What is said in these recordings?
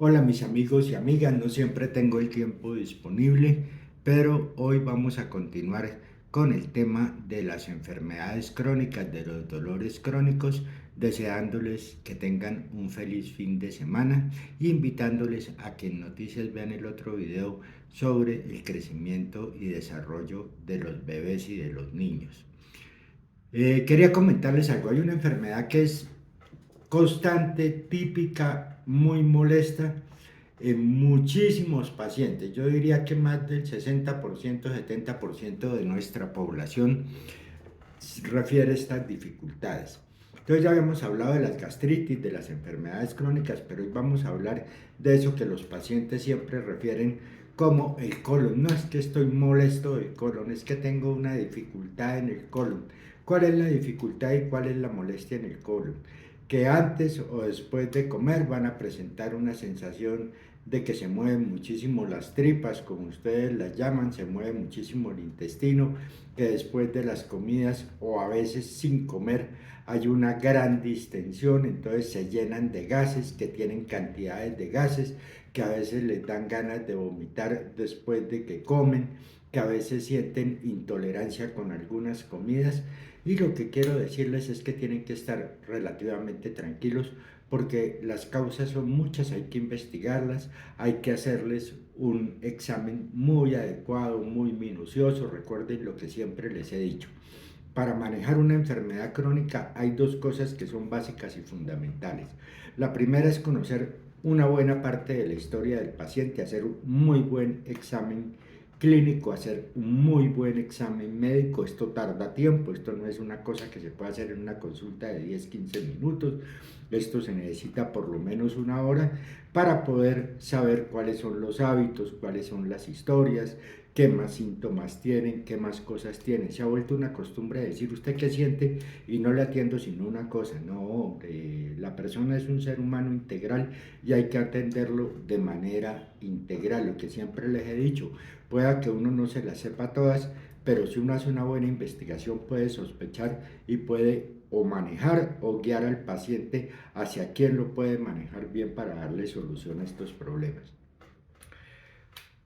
Hola mis amigos y amigas, no siempre tengo el tiempo disponible, pero hoy vamos a continuar con el tema de las enfermedades crónicas, de los dolores crónicos, deseándoles que tengan un feliz fin de semana e invitándoles a que en Noticias vean el otro video sobre el crecimiento y desarrollo de los bebés y de los niños. Quería comentarles algo, hay una enfermedad que es constante, típica, muy molesta en muchísimos pacientes. Yo diría que más del 60%, 70% de nuestra población refiere estas dificultades. Entonces ya habíamos hablado de las gastritis, de las enfermedades crónicas, pero hoy vamos a hablar de eso que los pacientes siempre refieren como el colon. No es que estoy molesto del colon, es que tengo una dificultad en el colon. ¿Cuál es la dificultad y cuál es la molestia en el colon? Que antes o después de comer van a presentar una sensación de que se mueven muchísimo las tripas, como ustedes las llaman, se mueve muchísimo el intestino, que después de las comidas o a veces sin comer hay una gran distensión, entonces se llenan de gases, que tienen cantidades de gases, que a veces les dan ganas de vomitar después de que comen, que a veces sienten intolerancia con algunas comidas. Y lo que quiero decirles es que tienen que estar relativamente tranquilos porque las causas son muchas, hay que investigarlas, hay que hacerles un examen muy adecuado, muy minucioso. Recuerden lo que siempre les he dicho. Para manejar una enfermedad crónica hay dos cosas que son básicas y fundamentales. La primera es conocer una buena parte de la historia del paciente, hacer un muy buen examen clínico, hacer un muy buen examen médico. Esto tarda tiempo, esto no es una cosa que se puede hacer en una consulta de 10-15 minutos, esto se necesita por lo menos una hora para poder saber cuáles son los hábitos, cuáles son las historias, qué más síntomas tienen, qué más cosas tienen. Se ha vuelto una costumbre decir usted qué siente y no le atiendo sino una cosa. No, la persona es un ser humano integral y hay que atenderlo de manera integral. Lo que siempre les he dicho, pueda que uno no se las sepa todas, pero si uno hace una buena investigación puede sospechar y puede o manejar o guiar al paciente hacia quién lo puede manejar bien para darle solución a estos problemas.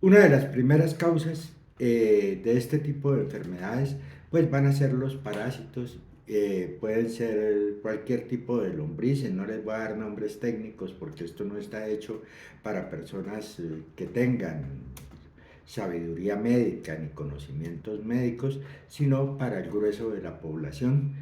Una de las primeras causas de este tipo de enfermedades pues van a ser los parásitos, pueden ser cualquier tipo de lombrices. No les voy a dar nombres técnicos porque esto no está hecho para personas que tengan sabiduría médica ni conocimientos médicos, sino para el grueso de la población.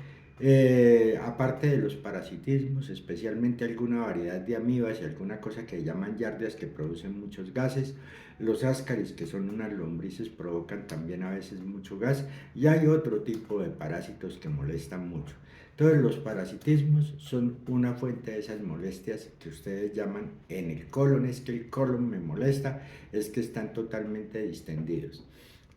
Aparte de los parasitismos, especialmente alguna variedad de amibas y alguna cosa que llaman yardias que producen muchos gases, los ascaris, que son unas lombrices, provocan también a veces mucho gas, y hay otro tipo de parásitos que molestan mucho. Entonces los parasitismos son una fuente de esas molestias que ustedes llaman en el colon. Es que el colon me molesta, es que están totalmente distendidos.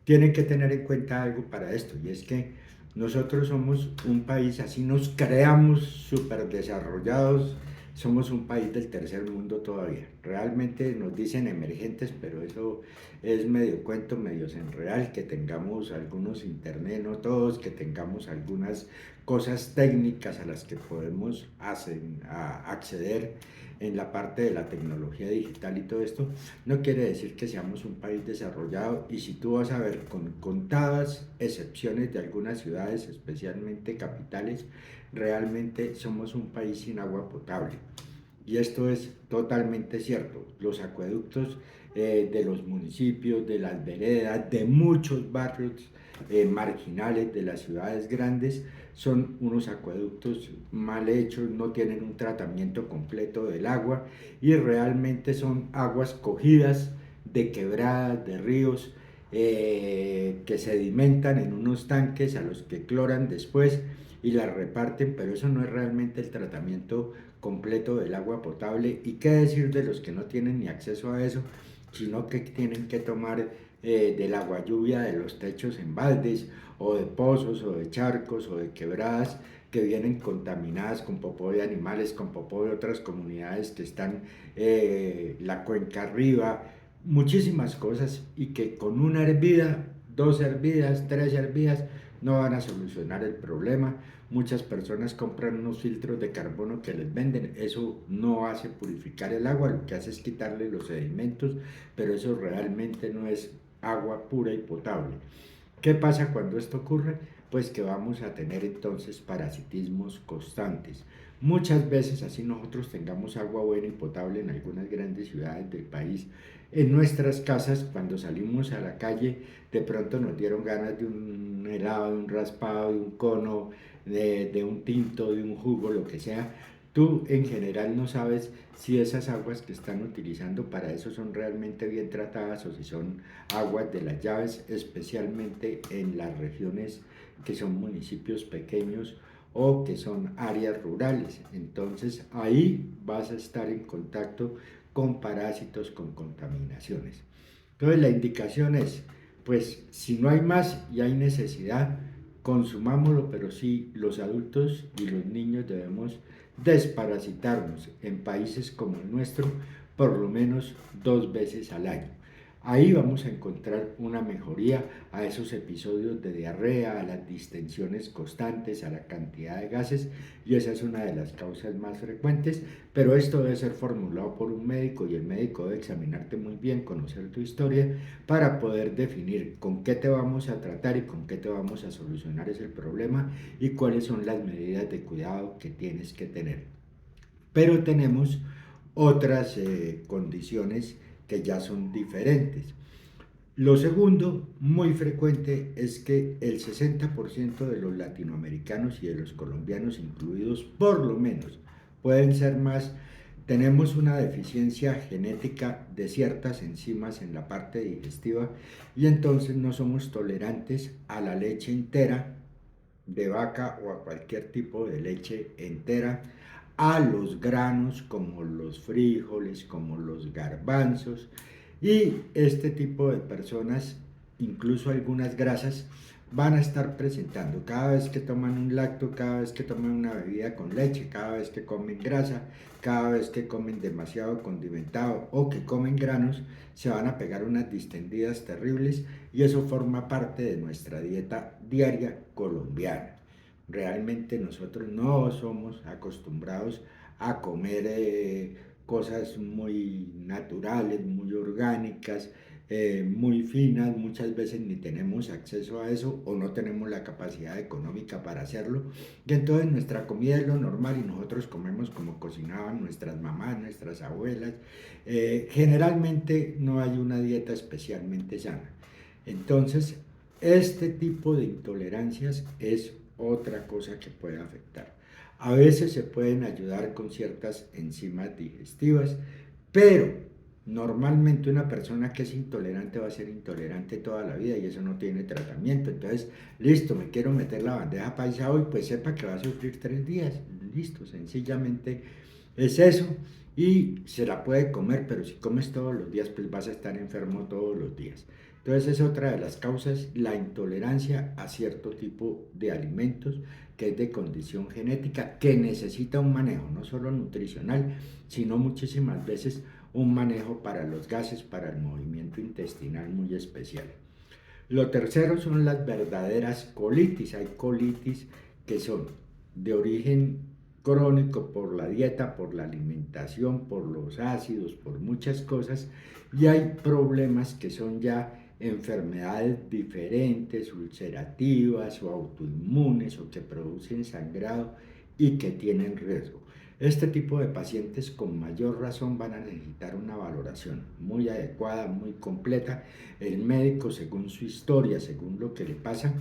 Tienen que tener en cuenta algo para esto, y es que nosotros somos un país, así nos creamos súper desarrollados, somos un país del tercer mundo todavía. Realmente nos dicen emergentes, pero eso es medio cuento, medio real, que tengamos algunos internet, no todos, que tengamos algunas cosas técnicas a las que podemos acceder en la parte de la tecnología digital y todo esto, no quiere decir que seamos un país desarrollado. Y si tú vas a ver, con contadas excepciones de algunas ciudades, especialmente capitales, realmente somos un país sin agua potable. Y esto es totalmente cierto. Los acueductos de los municipios, de las veredas, de muchos barrios marginales de las ciudades grandes, son unos acueductos mal hechos, no tienen un tratamiento completo del agua y realmente son aguas cogidas de quebradas, de ríos, que sedimentan en unos tanques a los que cloran después y las reparten, pero eso no es realmente el tratamiento completo del agua potable. Y qué decir de los que no tienen ni acceso a eso, sino que tienen que tomar del agua lluvia de los techos en baldes, o de pozos, o de charcos, o de quebradas que vienen contaminadas con popó de animales, con popó de otras comunidades que están la cuenca arriba, muchísimas cosas, y que con una hervida, dos hervidas, tres hervidas, no van a solucionar el problema. Muchas personas compran unos filtros de carbono que les venden, eso no hace purificar el agua, lo que hace es quitarle los sedimentos, pero eso realmente no es agua pura y potable. ¿Qué pasa cuando esto ocurre? Pues que vamos a tener entonces parasitismos constantes. Muchas veces, así nosotros tengamos agua buena y potable en algunas grandes ciudades del país, en nuestras casas, cuando salimos a la calle, de pronto nos dieron ganas de un helado, de un raspado, de un cono, de un tinto, de un jugo, lo que sea. Tú en general no sabes si esas aguas que están utilizando para eso son realmente bien tratadas o si son aguas de las llaves, especialmente en las regiones que son municipios pequeños o que son áreas rurales. Entonces ahí vas a estar en contacto con parásitos, con contaminaciones. Entonces la indicación es, pues si no hay más y hay necesidad, consumámoslo, pero sí los adultos y los niños debemos desparasitarnos en países como el nuestro por lo menos 2 veces al año. Ahí vamos a encontrar una mejoría a esos episodios de diarrea, a las distensiones constantes, a la cantidad de gases, y esa es una de las causas más frecuentes, pero esto debe ser formulado por un médico y el médico debe examinarte muy bien, conocer tu historia para poder definir con qué te vamos a tratar y con qué te vamos a solucionar ese problema y cuáles son las medidas de cuidado que tienes que tener. Pero tenemos otras condiciones que ya son diferentes. Lo segundo, muy frecuente, es que el 60% de los latinoamericanos y de los colombianos incluidos, por lo menos, pueden ser más, tenemos una deficiencia genética de ciertas enzimas en la parte digestiva y entonces no somos tolerantes a la leche entera de vaca o a cualquier tipo de leche entera, a los granos como los frijoles, como los garbanzos, y este tipo de personas, incluso algunas grasas, van a estar presentando cada vez que toman un lacto, cada vez que toman una bebida con leche, cada vez que comen grasa, cada vez que comen demasiado condimentado o que comen granos, se van a pegar unas distendidas terribles y eso forma parte de nuestra dieta diaria colombiana. Realmente nosotros no somos acostumbrados a comer cosas muy naturales, muy orgánicas, muy finas, muchas veces ni tenemos acceso a eso o no tenemos la capacidad económica para hacerlo. Y entonces nuestra comida es lo normal y nosotros comemos como cocinaban nuestras mamás, nuestras abuelas. Generalmente no hay una dieta especialmente sana. Entonces, este tipo de intolerancias es otra cosa que puede afectar. A veces se pueden ayudar con ciertas enzimas digestivas, pero normalmente una persona que es intolerante va a ser intolerante toda la vida y eso no tiene tratamiento. Entonces, listo, me quiero meter la bandeja paisa hoy, pues sepa que va a sufrir 3 días. Listo, sencillamente es eso y se la puede comer, pero si comes todos los días, pues vas a estar enfermo todos los días. Entonces es otra de las causas, la intolerancia a cierto tipo de alimentos que es de condición genética, que necesita un manejo, no solo nutricional, sino muchísimas veces un manejo para los gases, para el movimiento intestinal muy especial. Lo tercero son las verdaderas colitis. Hay colitis que son de origen crónico por la dieta, por la alimentación, por los ácidos, por muchas cosas, y hay problemas que son ya enfermedades diferentes, ulcerativas o autoinmunes o que producen sangrado y que tienen riesgo. Este tipo de pacientes con mayor razón van a necesitar una valoración muy adecuada, muy completa. El médico, según su historia, según lo que le pasa,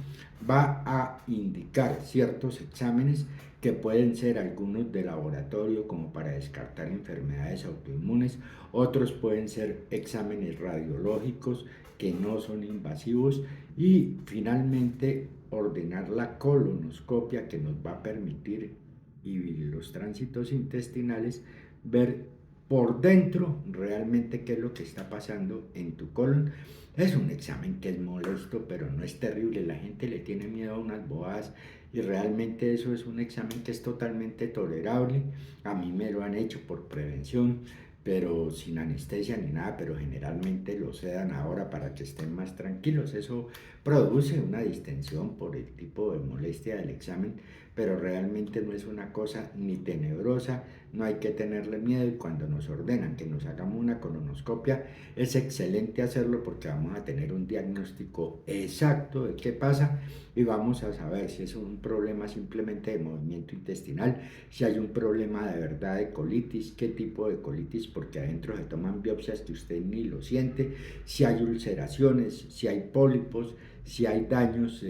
va a indicar ciertos exámenes que pueden ser algunos de laboratorio como para descartar enfermedades autoinmunes, otros pueden ser exámenes radiológicos que no son invasivos y finalmente ordenar la colonoscopia que nos va a permitir y los tránsitos intestinales ver por dentro realmente qué es lo que está pasando en tu colon. Es un examen que es molesto, pero no es terrible. La gente le tiene miedo a unas bobadas y realmente eso es un examen que es totalmente tolerable. A mí me lo han hecho por prevención, pero sin anestesia ni nada, pero generalmente lo sedan ahora para que estén más tranquilos. Eso produce una distensión por el tipo de molestia del examen, pero realmente no es una cosa ni tenebrosa, no hay que tenerle miedo, y cuando nos ordenan que nos hagamos una colonoscopia, es excelente hacerlo porque vamos a tener un diagnóstico exacto de qué pasa y vamos a saber si es un problema simplemente de movimiento intestinal, si hay un problema de verdad de colitis, qué tipo de colitis, porque adentro se toman biopsias que usted ni lo siente, si hay ulceraciones, si hay pólipos, si hay daños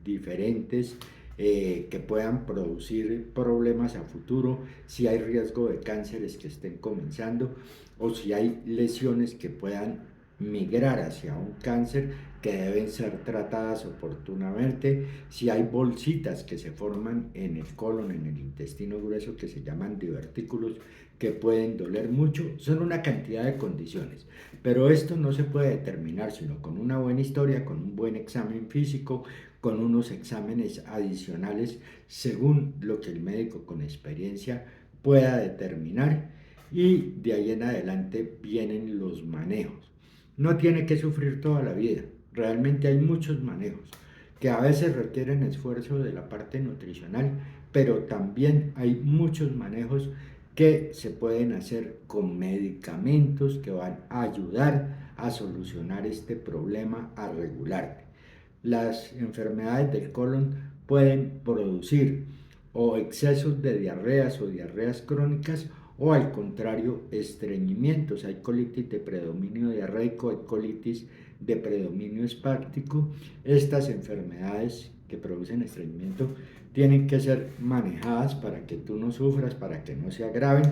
diferentes que puedan producir problemas a futuro, si hay riesgo de cánceres que estén comenzando o si hay lesiones que puedan migrar hacia un cáncer que deben ser tratadas oportunamente, si hay bolsitas que se forman en el colon, en el intestino grueso, que se llaman divertículos, que pueden doler mucho, son una cantidad de condiciones, pero esto no se puede determinar sino con una buena historia, con un buen examen físico, con unos exámenes adicionales según lo que el médico con experiencia pueda determinar, y de ahí en adelante vienen los manejos. No tiene que sufrir toda la vida, realmente hay muchos manejos que a veces requieren esfuerzo de la parte nutricional, pero también hay muchos manejos que se pueden hacer con medicamentos que van a ayudar a solucionar este problema, a regular. Las enfermedades del colon pueden producir o excesos de diarreas o diarreas crónicas, o al contrario, estreñimientos. Hay colitis de predominio diarreico, hay colitis de predominio espáctico. Estas enfermedades que producen estreñimiento tienen que ser manejadas para que tú no sufras, para que no se agraven,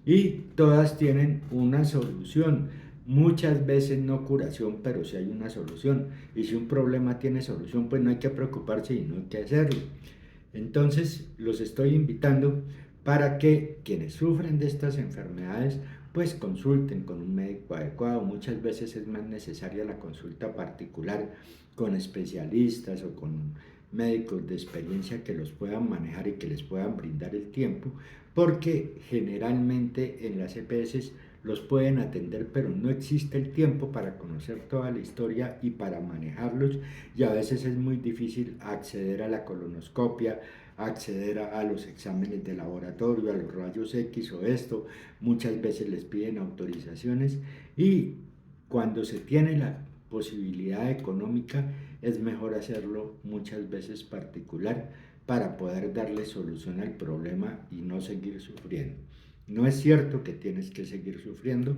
y todas tienen una solución. Muchas veces no curación, pero sí hay una solución. Y si un problema tiene solución, pues no hay que preocuparse y no hay que hacerlo. Entonces, los estoy invitando para que quienes sufren de estas enfermedades pues consulten con un médico adecuado. Muchas veces es más necesaria la consulta particular con especialistas o con médicos de experiencia que los puedan manejar y que les puedan brindar el tiempo, porque generalmente en las EPS los pueden atender, pero no existe el tiempo para conocer toda la historia y para manejarlos, y a veces es muy difícil acceder a la colonoscopia, acceder a los exámenes de laboratorio, a los rayos X o esto. Muchas veces les piden autorizaciones, y cuando se tiene la posibilidad económica es mejor hacerlo muchas veces particular para poder darle solución al problema y no seguir sufriendo. No es cierto que tienes que seguir sufriendo,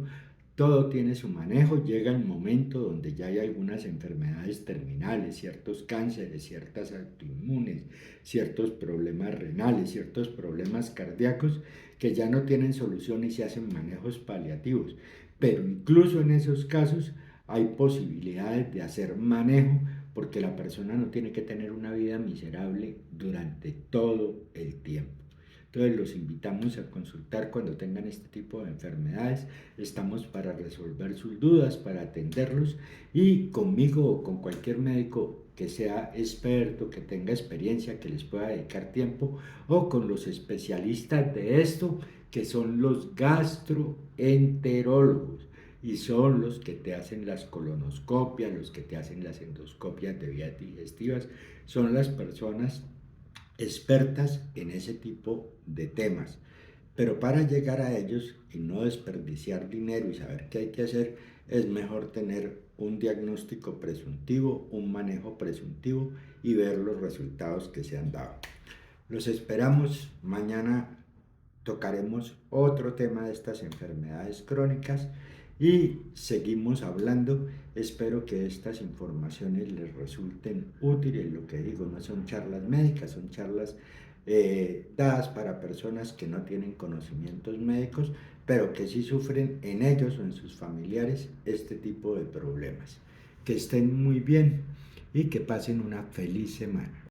todo tiene su manejo. Llega el momento donde ya hay algunas enfermedades terminales, ciertos cánceres, ciertas autoinmunes, ciertos problemas renales, ciertos problemas cardíacos que ya no tienen solución y se hacen manejos paliativos. Pero incluso en esos casos hay posibilidades de hacer manejo, porque la persona no tiene que tener una vida miserable durante todo el tiempo. Entonces los invitamos a consultar cuando tengan este tipo de enfermedades. Estamos para resolver sus dudas, para atenderlos, y conmigo o con cualquier médico que sea experto, que tenga experiencia, que les pueda dedicar tiempo, o con los especialistas de esto, que son los gastroenterólogos, y son los que te hacen las colonoscopias, los que te hacen las endoscopias de vías digestivas, son las personas expertas en ese tipo de temas. Pero para llegar a ellos y no desperdiciar dinero y saber qué hay que hacer, es mejor tener un diagnóstico presuntivo, un manejo presuntivo y ver los resultados que se han dado. Los esperamos. Mañana tocaremos otro tema de estas enfermedades crónicas y seguimos hablando. Espero que estas informaciones les resulten útiles. Lo que digo, no son charlas médicas, son charlas dadas para personas que no tienen conocimientos médicos, pero que sí sufren en ellos o en sus familiares este tipo de problemas. Que estén muy bien y que pasen una feliz semana.